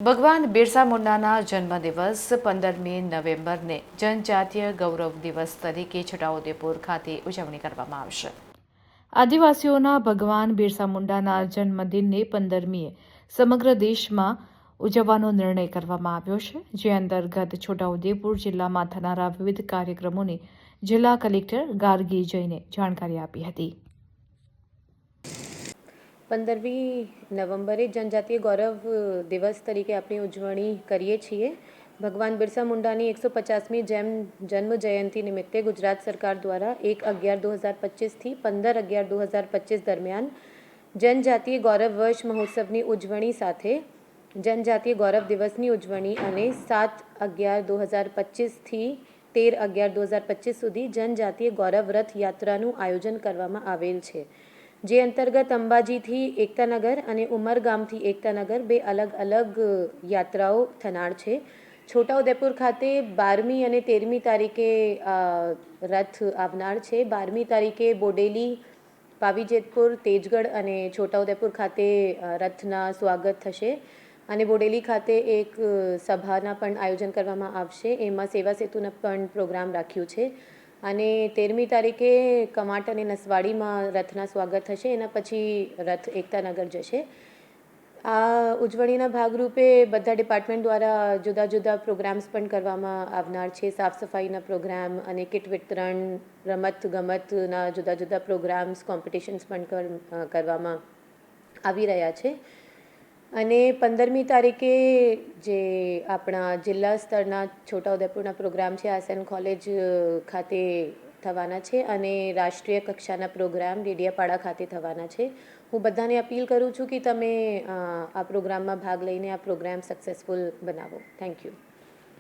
ભગવાન બિરસા મુંડાના જન્મદિવસ 15મી નવેમ્બરને જનજાતીય ગૌરવ દિવસ તરીકે છોટાઉદેપુર ખાતે ઉજવણી કરવામાં આવશે. આદિવાસીઓના ભગવાન બિરસા મુંડાના જન્મદિનને 15મીએ સમગ્ર દેશમાં ઉજવવાનો નિર્ણય કરવામાં આવ્યો છે, જે અંતર્ગત છોટાઉદેપુર જિલ્લામાં થનારા વિવિધ કાર્યક્રમોની જિલ્લા કલેક્ટર ગાર્ગી જઈને જાણકારી આપી હતી. 15મી નવેમ્બરે જનજાતીય ગૌરવ દિવસ તરીકે આપણે ઉજવણી કરીએ છીએ. ભગવાન બિરસા મુંડાની 150મી જન્મ જયંતિ નિમિત્તે ગુજરાત સરકાર દ્વારા 1/11/2025થી 15/11/2025 દરમિયાન જનજાતીય ગૌરવ વર્ષ મહોત્સવની ઉજવણી સાથે જનજાતીય ગૌરવ દિવસની ઉજવણી અને 7/11/2025થી 13/11/2025 સુધી જનજાતીય ગૌરવ રથ યાત્રાનું આયોજન કરવામાં આવેલ છે, જે અંતર્ગત અંબાજીથી એકતાનગર અને ઉમરગામથી એકતાનગર બે અલગ અલગ યાત્રાઓ થનાર છે. છોટાઉદેપુર ખાતે 12મી અને 13મી તારીખે રથ આવનાર છે. 12મી તારીખે બોડેલી, પાવીજેતપુર, તેજગઢ અને છોટાઉદેપુર ખાતે રથના સ્વાગત થશે અને બોડેલી ખાતે એક સભાના પણ આયોજન કરવામાં આવશે. એમાં સેવા સેતુના પણ પ્રોગ્રામ રાખ્યું છે અને 13મી તારીખે કમાટ અને નસવાડીમાં રથના સ્વાગત થશે. એના પછી રથ એકતાનગર જશે. આ ઉજવણીના ભાગરૂપે બધા ડિપાર્ટમેન્ટ દ્વારા જુદા જુદા પ્રોગ્રામ્સ પણ કરવામાં આવનાર છે. સાફ સફાઈના પ્રોગ્રામ અને કિટ વિતરણ, રમત ગમતના જુદા જુદા પ્રોગ્રામ્સ, કોમ્પિટિશન્સ પણ કરવામાં આવી રહ્યા છે. અને 15મી તારીખે જે આપણા જિલ્લા સ્તરના છોટાઉદેપુરના પ્રોગ્રામ છે આસન કોલેજ ખાતે થવાના છે અને રાષ્ટ્રીય કક્ષાના પ્રોગ્રામ ડેડિયાપાડા ખાતે થવાના છે. હું બધાને અપીલ કરું છું કે તમે આ પ્રોગ્રામમાં ભાગ લઈને આ પ્રોગ્રામ સક્સેસફુલ બનાવો. Thank you.